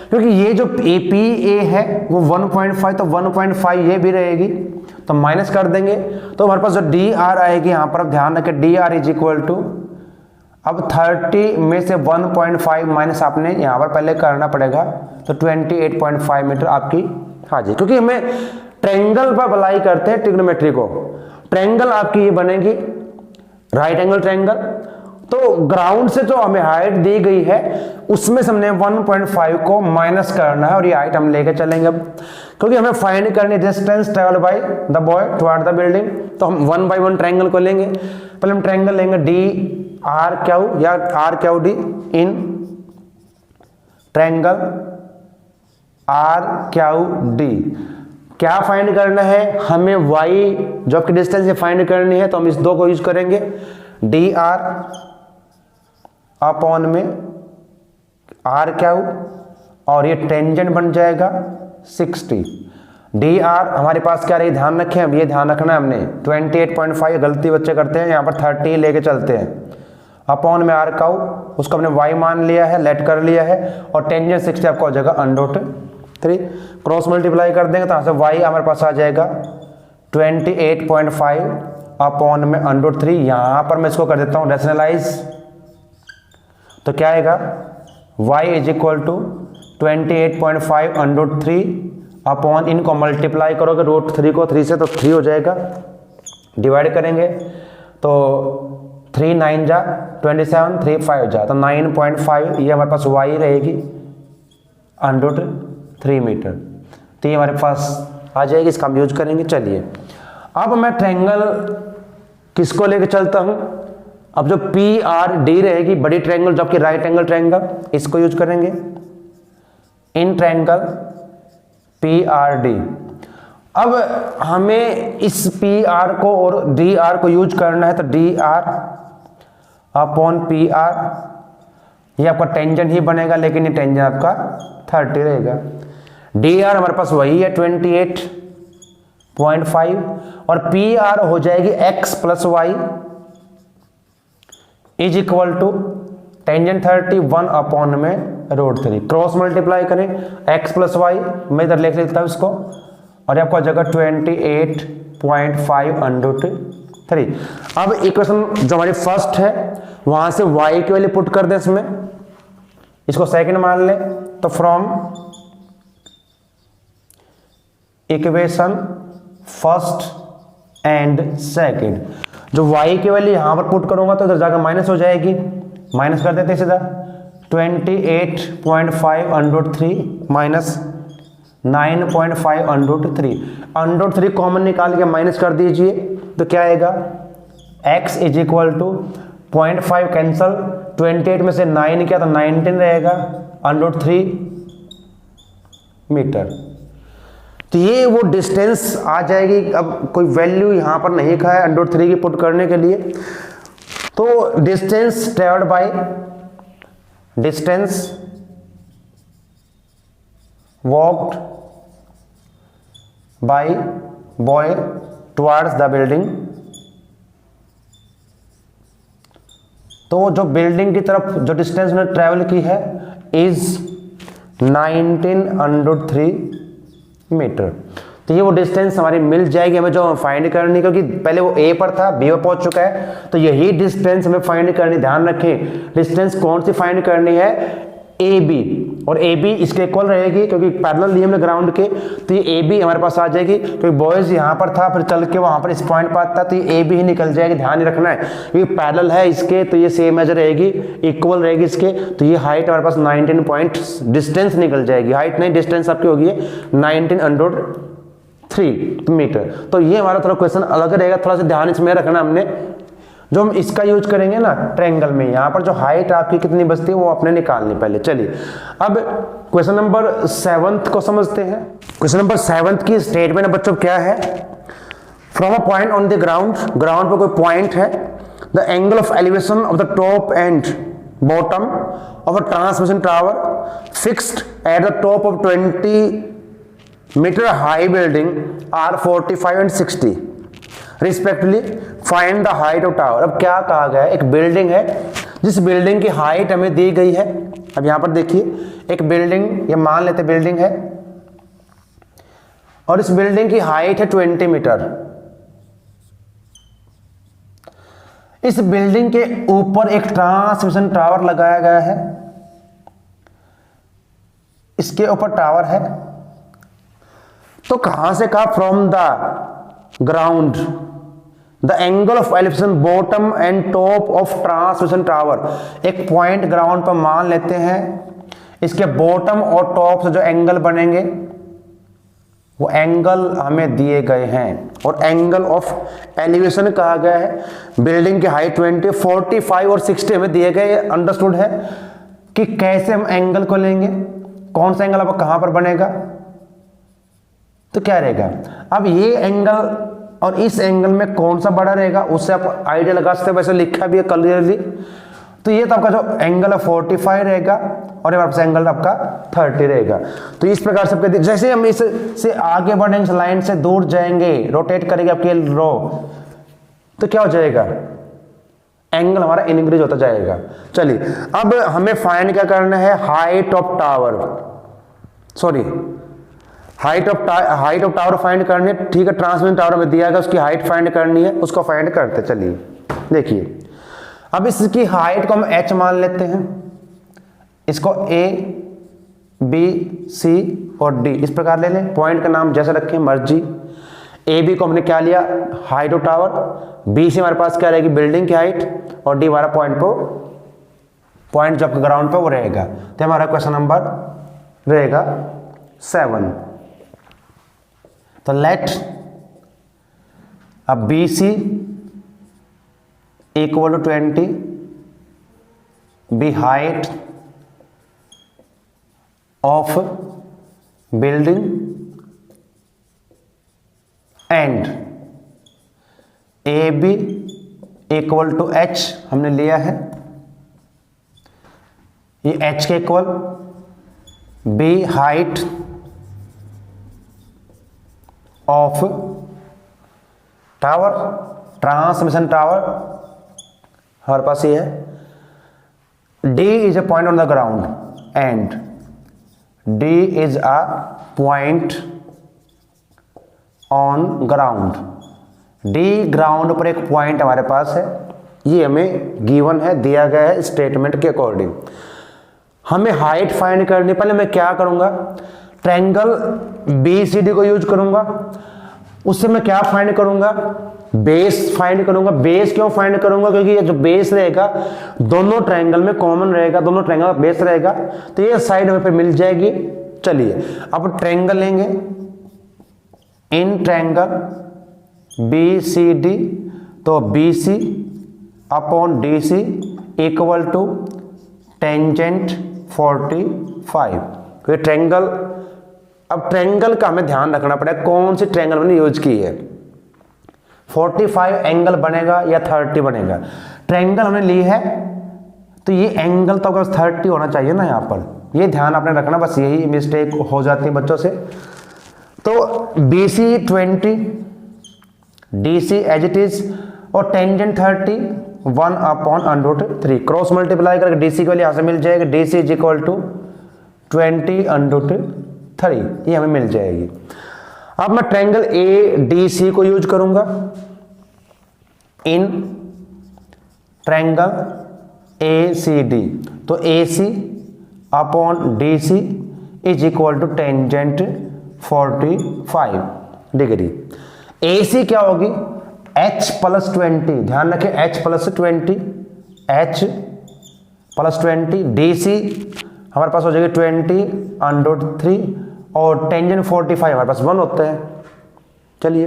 क्योंकि ये जो ए पी ए है वो 1.5, तो 1.5 ये भी रहेगी, तो माइनस कर देंगे तो हमारे पास जो डी आर आएगी यहाँ पर, अब ध्यान रखें D R is equal to, अब 30 में से 1.5 माइनस आपने यहाँ पर पहले करना पड़ेगा, तो 28.5 मीटर आपकी हाजिर, क्योंकि हमें ट्रायंगल पर अप्लाई करते हैं ट्रिग्नोमेट्री को। ट्रायंगल आपकी ये बनेगी राइट एंगल ट्रायंगल, तो ग्राउंड से जो हमें हाइट दी गई है उसमें से हमने 1.5 को माइनस करना है और ये हाइट हम लेके चलेंगे अब, क्योंकि हमें फाइंड करनी distance travel by the boy toward the building. तो हम 1 बाय 1 ट्रायंगल को लेंगे, पहले हम ट्रायंगल लेंगे डी आर क्यू या R Q D in triangle R Q D. क्या फाइंड करना है हमें, y जो आपकी डिस्टेंस है फाइंड करनी है, तो हम इस दो को यूज करेंगे, डी आर अपॉन में आर क्यू और ये टेंजेंट बन जाएगा 60। डी आर हमारे पास क्या रही, ध्यान रखें, अब ये ध्यान रखना है हमने 28.5, गलती बच्चे करते हैं यहाँ पर 30 लेके चलते हैं, अपॉन में आर क्यू उसको हमने y मान लिया है, लेट कर लिया है, और टेंजेंट 60 आपको हो जाएगा √3, क्रॉस मल्टीप्लाई कर देंगे तो यहाँ से y हमारे पास आ जाएगा 28.5 अपॉन में √3। यहाँ पर मैं इसको कर देता हूँ रैशनलाइज, तो क्या आएगा y is equal to 28.5 √3 upon, इनको मल्टीप्लाई करोगे √3 को 3 से तो 3 हो जाएगा, डिवाइड करेंगे तो 3 9 जा 27, 3 5 जा, तो 9.5 ये हमारे पास y रहेगी √3 मीटर, तो ये हमारे पास आ जाएगी, इसका हम यूज करेंगे। चलिए अब मैं ट्रायंगल किसको लेके चलता हूं, अब जो पी आर डी रहेगी बड़ी ट्रायंगल जो आपकी राइट एंगल ट्रायंगल, इसको यूज करेंगे in triangle P R D. अब हमें इस पी आर को और डी आर को यूज करना है, तो D R upon P R, ये आपका टेंजेंट ही बनेगा, लेकिन ये टेंजेंट आपका 30 रहेगा। डी आर हमारे पास वही है 28.5 और पी आर हो जाएगी x plus Y is equal to tangent 31 upon में √3, क्रॉस मल्टीप्लाई करें x प्लस वाई, मैं इधर लिख लेता हूं इसको, और आपको जगह 28.5 √3। अब इक्वेशन जो हमारी फर्स्ट है वहां से y की वैल्यू पुट कर दें इसमें, इसको सेकंड मान लें, तो from equation first and second जो y की वैल्यू यहां पर पुट करूंगा तो इधर जाकर माइनस हो जाएगी, माइनस कर देते सीधा 28.5 √3 माइनस 9.5 √3 कॉमन निकाल के माइनस कर दीजिए, तो क्या आएगा x is equal to 0.5 cancel, 28 में से 9 किया तो 19 रहेगा √3 मीटर। तो ये वो डिस्टेंस आ जाएगी। अब कोई वैल्यू यहाँ पर नहीं लिखा है √3 की पुट करने के लिए, तो distance travelled by distance walked by boy towards the building, तो जो बिल्डिंग की तरफ जो डिस्टेंस ने ट्रेवल की है इज 19 मीटर। तो ये वो डिस्टेंस हमारी मिल जाएगी हमें जो फाइंड करनी, क्योंकि पहले वो ए पर था बी पर पहुंच चुका है, तो यही डिस्टेंस हमें फाइंड करनी। ध्यान रखें डिस्टेंस कौन सी फाइंड करनी है, ए बी, और ए बी इसके इक्वल रहेगी क्योंकि पैरेलल लिए हमने ग्राउंड के, तो ये ए बी हमारे पास आ जाएगी, क्योंकि बॉयज यहाँ पर था फिर चल के वहाँ पर इस पॉइंट पर आता, तो ये ए बी ही निकल जाएगी। ध्यान ही रखना है क्योंकि पैरेलल है इसके, तो ये सेम एज रहेगी, इक्वल रहेगी इसके, तो ये हाइट हमारे पास 19 पॉइंट डिस्टेंस निकल जाएगी। हाइट नहीं, डिस्टेंस आपकी होगी 19 मीटर। तो ये हमारा थोड़ा क्वेश्चन अलग रहेगा, थोड़ा सा ध्यान इसमें रखना हमने। जो हम इसका यूज करेंगे ना ट्रायंगल में, यहाँ पर जो हाइट आपकी कितनी बचती है वो अपने निकालनी पहले। चलिए अब क्वेश्चन नंबर 7 को समझते हैं। क्वेश्चन नंबर 7 की स्टेटमेंट बच्चों क्या है, from a point on the ground, ground पर कोई पॉइंट है, the angle of elevation of the top and bottom of a transmission tower fixed at the top of 20 metre high building are 45 and 60 respectively, find the height of tower. अब क्या कहा गया है, एक building है जिस building की height हमें दी गई है। अब यहां पर देखिए एक बिल्डिंग, ये मान लेते बिल्डिंग है और इस बिल्डिंग की हाइट है 20 मीटर। इस बिल्डिंग के ऊपर एक ट्रांसमिशन टावर लगाया गया है, इसके ऊपर टावर है। तो कहां से कहा, from the ground the angle of elevation bottom and top of transmission tower. एक पॉइंट ग्राउंड पर मान लेते हैं, इसके बॉटम और टॉप से जो एंगल बनेंगे वो एंगल हमें दिए गए हैं, और एंगल ऑफ एलिवेशन कहा गया है। बिल्डिंग की हाइट 20, 45 और 60 हमें दिए गए। अंडरस्टूड है कि कैसे हम एंगल को लेंगे, कौन सा एंगल अब कहां पर बनेगा, तो क्या रहेगा। अब ये एंगल और इस एंगल में कौन सा बड़ा रहेगा उससे आप आइडिया लगा सकते हो, वैसे लिखा भी है क्लियरली। तो ये तो आपका जो एंगल है 45 रहेगा और ये एंगल आपका 30 रहेगा। तो इस प्रकार से जैसे हम इससे आगे बढ़ेंगे, इस लाइन से दूर जाएंगे, रोटेट करेंगे आपके रो, तो क्या हो जाएगा, एंगल हमारा इंक्रीज होता जाएगा। चलिए अब हमें फाइंड क्या करना है, height of tower, sorry height of tower find करनी है। ठीक है, ट्रांसमिशन टावर में दिया गया, उसकी हाइट फाइंड करनी है, उसको फाइंड करते। चलिए देखिए, अब इसकी हाइट को हम h मान लेते हैं, इसको a b c और d इस प्रकार ले लें। पॉइंट का नाम जैसे रखें मर्जी। a b को हमने क्या लिया, हाइट ऑफ टावर, b से हमारे पास क्या रहेगी, बिल्डिंग की हाइट, और d हमारा पॉइंट जो आपका ग्राउंड पे वो रहेगा। तो हमारा क्वेश्चन नंबर रहेगा 7। तो लेट अब BC equal to 20 be height of building and AB equal to H हमने लिया है, ये H के equal, B height of tower, transmission tower हमारे पास ये है। D is a point on the ground and D is a point on ground. D ground पर एक पॉइंट हमारे पास है, ये हमें गिवन है, दिया गया है स्टेटमेंट के अकॉर्डिंग। हमें हाइट फाइंड करनी, पहले मैं क्या करूंगा, ट्रायंगल BCD को यूज करूंगा, उससे मैं क्या फाइंड करूंगा, बेस फाइंड करूंगा। बेस क्यों फाइंड करूंगा, क्योंकि ये जो बेस रहेगा दोनों ट्रायंगल में कॉमन रहेगा, दोनों ट्रायंगल का बेस रहेगा, तो ये साइड में फिर मिल जाएगी। चलिए अब ट्रायंगल लेंगे, इन ट्रायंगल BCD, तो BC upon DC equal to tangent 45। तो ट्रायंगल, अब ट्रायंगल का हमें ध्यान रखना पड़ेगा कौन सी ट्रायंगल मैंने यूज की है, 45 एंगल बनेगा या 30 बनेगा। ट्रायंगल हमने ली है तो ये एंगल तो अगर 30 होना चाहिए ना, यहाँ पर ये ध्यान आपने रखना, बस यही मिस्टेक हो जाती है बच्चों से। तो BC 20, DC as it is, और टेंजेंट 30, 1 अपॉन √3, क्रॉस मल्टीप्लाई करके DC के लिए यहाँ से मिल जाएगा, DC इज इक्वल टू 20 √3, ये हमें मिल जाएगी। अब मैं ट्रायंगल ADC को यूज करूंगा, इन ट्रायंगल ACD, तो AC upon DC is equal to tangent 45 degree. AC क्या होगी, H प्लस 20, ध्यान रखें H plus 20, H plus 20, DC हमारे पास हो जाएगी 20 √3, और टेंजेंट 45 हमारे पास 1 होता है। चलिए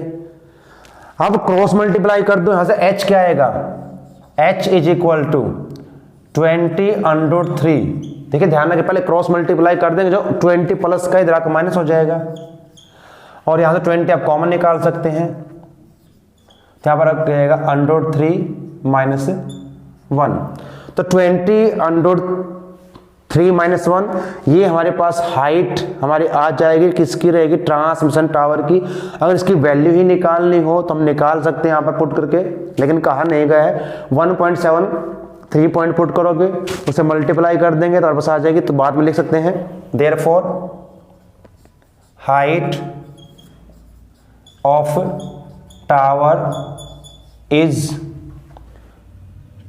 अब क्रॉस मल्टीप्लाई कर दो, यहां से H क्या आएगा, h इज इक्वल टू 20√3। देखिए ध्यान रखिए, पहले क्रॉस मल्टीप्लाई कर देंगे, जो 20 प्लस का इधर आकर माइनस हो जाएगा, और यहाँ से 20 आप कॉमन निकाल सकते हैं, तो यहाँ पर रहेगा √3 माइनस 1। तो 20√3 माइनस 1, ये हमारे पास हाइट हमारी आ जाएगी, किसकी रहेगी, ट्रांसमिशन टावर की। अगर इसकी वैल्यू ही निकालनी हो तो हम निकाल सकते हैं यहाँ पर पुट करके, लेकिन कहा नहीं गया है। 1.7 3 पॉइंट पुट करोगे, उसे मल्टीप्लाई कर देंगे तो वापस आ जाएगी, तो बाद में लिख सकते हैं therefore height of tower is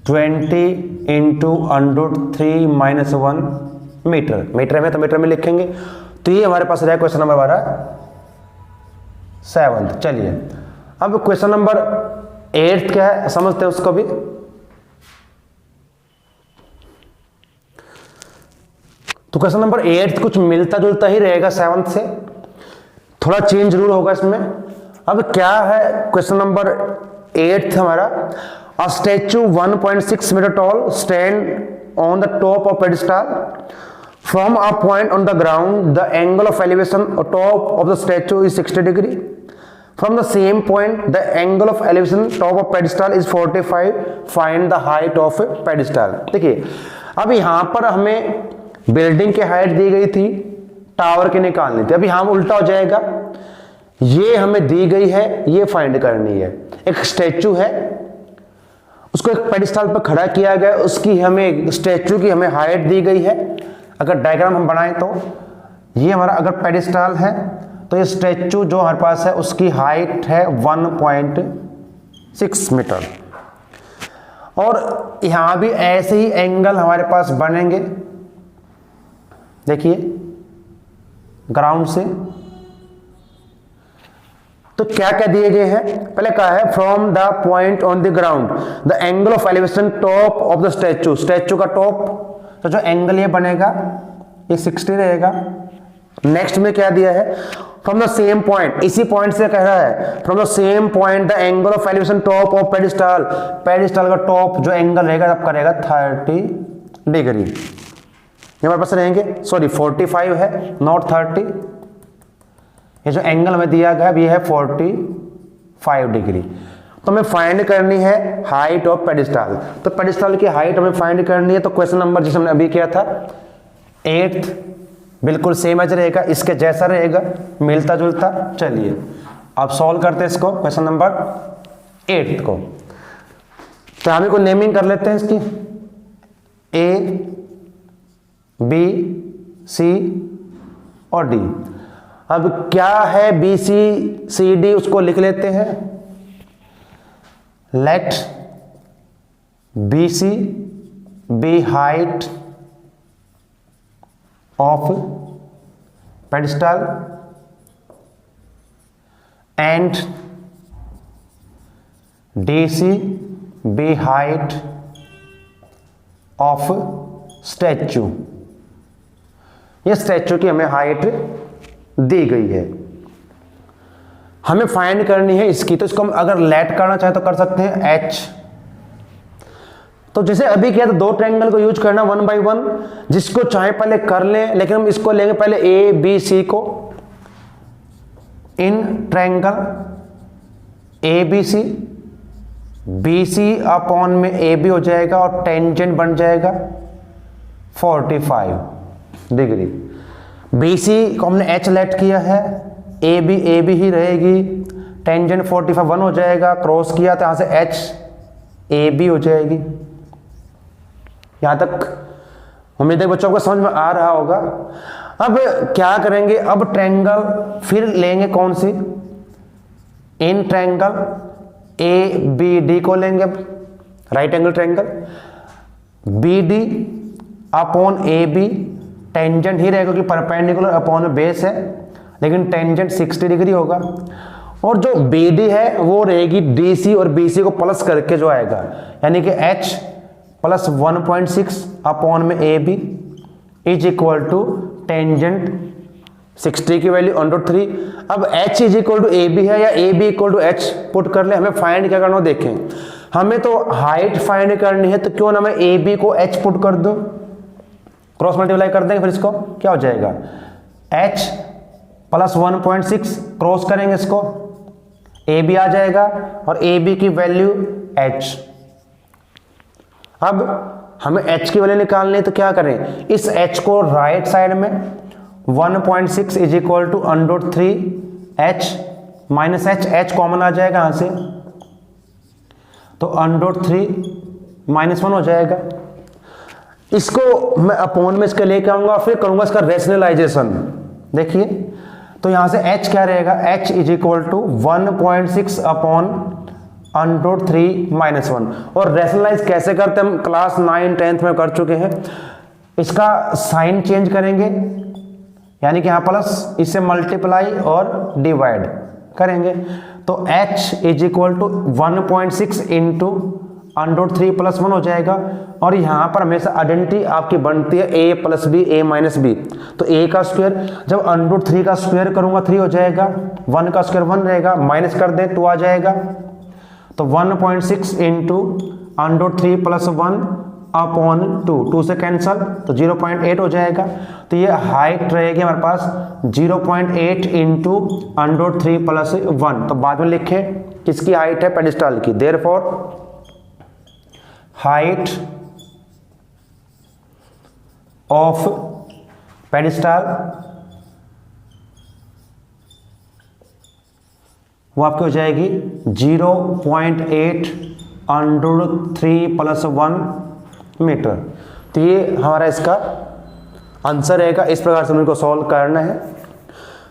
20 into √3 minus 1 metre. Metre में तो मीटर में लिखेंगे। तो ये हमारे पास रहेगा क्वेश्चन नंबर हमारा 7। चलिए अब क्वेश्चन नंबर 8 क्या है, समझते हैं उसको भी। तो क्वेश्चन नंबर 8 कुछ मिलता जुलता ही रहेगा 7 से, थोड़ा चेंज जरूर होगा इसमें। अब क्या है क्वेश्चन नंबर 8 हमारा, a statue 1.6 metre tall stand on the top of pedestal from a point on the ground, the angle of elevation top of the statue is 60 degree. From the same point the angle of elevation top of pedestal is 45, find the height of pedestal. देखिए अब यहां पर हमें building की height दी गई थी, tower की निकालनी थी। अभी हम उल्टा हो जाएगा, ये हमें दी गई है, ये फाइंड करनी है। एक स्टैचू है, उसको एक पेडिस्टल पर खड़ा किया गया, उसकी हमें स्टैचू की हमें हाइट दी गई है। अगर डायग्राम हम बनाएं तो ये हमारा अगर पेडिस्टल है, तो ये स्टैचू जो हमारे पास है उसकी हाइट है 1.6 मीटर, और यहां भी ऐसे ही एंगल हमारे पास बनेंगे। देखिए ग्राउंड से तो क्या क्या दिए गए हैं, पहले कहा है from the point on the ground the angle of elevation top of the statue, statue का टॉप, तो जो एंगल ये बनेगा ये 60 रहेगा। नेक्स्ट में क्या दिया है, फ्रॉम द सेम पॉइंट, इसी पॉइंट से कह रहा है from the same point the angle of elevation top of pedestal, pedestal का टॉप जो एंगल रहेगा आपका रहेगा 30 डिग्री। ये हमारे पास रहेंगे, सॉरी 45 है नॉट 30। ये जो एंगल हमें दिया गया है ये है 45 डिग्री। तो हमें फाइंड करनी है हाइट ऑफ पेडिस्टल। तो पेडिस्टल की हाइट हमें फाइंड करनी है, तो क्वेश्चन नंबर जिसे हमने अभी किया था 8 बिल्कुल सेम एज रहेगा, इसके जैसा रहेगा, मिलता जुलता। चलिए अब सॉल्व करते हैं इसको, क्वेश्चन नंबर 8 को। तो हम को नेमिंग कर लेते हैं इसकी, A B C और D। अब क्या है B C C D, उसको लिख लेते हैं। Let BC be height of pedestal and DC be height of statue. ये स्टैचू की हमें हाइट दी गई है, हमें फाइंड करनी है इसकी। तो इसको हम अगर लेट करना चाहे तो कर सकते हैं H। तो जैसे अभी किया तो दो ट्रायंगल को यूज करना 1 बाई 1, जिसको चाहे पहले कर लें, लेकिन हम इसको लेंगे पहले A B C को। In triangle ABC, BC upon में AB हो जाएगा और टेंजेंट बन जाएगा 45 डिग्री। BC को हमने H लेट किया है, AB ही रहेगी, टेंजेंट 45 1 हो जाएगा, क्रॉस किया तो यहां से H AB हो जाएगी। यहां तक उम्मीद है बच्चों को समझ में आ रहा होगा। अब क्या करेंगे, अब ट्रायंगल फिर लेंगे कौन सी, इन ट्रायंगल ABD को लेंगे। अब right angle triangle BD upon AB, tangent ही रहेगा क्योंकि परपेंडिकुलर अपॉन में बेस है, लेकिन टेंजेंट 60 डिग्री होगा। और जो BD है वो रहेगी DC और BC को प्लस करके जो आएगा, यानी कि H प्लस 1.6 अपॉन में AB is equal to tangent 60 की वैल्यू √3। अब H is equal to AB है या AB equal to H put कर ले। हमें फाइंड क्या करना हो देखें, हमें तो हाइट फाइंड करनी है, तो क्यों ना मैं ए बी को h पुट कर दूं, क्रॉस मल्टीप्लाई कर देंगे, फिर इसको क्या हो जाएगा h प्लस 1.6, क्रॉस करेंगे इसको, ए बी आ जाएगा और ए बी की वैल्यू h। अब हमें h की वैल्यू निकालनी है, तो क्या करें, इस h को राइट साइड में 1.6 is equal to √3h minus h common आ जाएगा यहां से, तो √3 माइनस 1 हो जाएगा। इसको मैं अपोन में इसके लेके आऊंगा, फिर करूंगा इसका रेशनलाइजेशन। देखिए तो यहां से h क्या रहेगा, h is equal to 1.6 upon √3 minus 1। और रेशनलाइज कैसे करते हैं हम क्लास 9 10th में कर चुके हैं। इसका साइन चेंज करेंगे, यानी कि यहां प्लस, इससे मल्टीप्लाई और डिवाइड करेंगे, तो h is equal to 1.6 into √3 plus 1 हो जाएगा। और यहाँ पर हमेशा आइडेंटिटी आपकी बनती है a plus b, a minus b, तो a का स्क्वायर, जब √3 का स्क्वायर करूंगा 3 हो जाएगा, 1 का स्क्वायर 1 रहेगा, माइनस कर दें 2 आ जाएगा, तो 1.6 इंटू √3 प्लस 1 अपॉन 2 से कैंसल, तो 0.8 हो जाएगा। तो ये हाइट रहेगी हमारे पास 0.8 इंटू √3 प्लस 1। तो बाद में लिखें किसकी हाइट है, पेडिस्टल की। देयरफॉर हाइट ऑफ पेडिस्टल वो आपकी हो जाएगी 0.8 √3 प्लस 1 मीटर। तो ये हमारा इसका आंसर रहेगा। इस प्रकार से इनको सॉल्व करना है।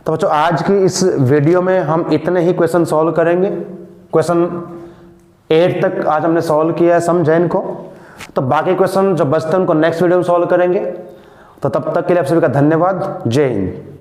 तो बच्चों आज की इस वीडियो में हम इतने ही क्वेश्चन सॉल्व करेंगे। क्वेश्चन 8 तक आज हमने सॉल्व किया है, समझा इनको। तो बाकी क्वेश्चन जो बचते हैं उनको नेक्स्ट वीडियो में सॉल्व करेंगे। तो तब तक के लिए आप सभी का धन्यवाद। जय हिंद।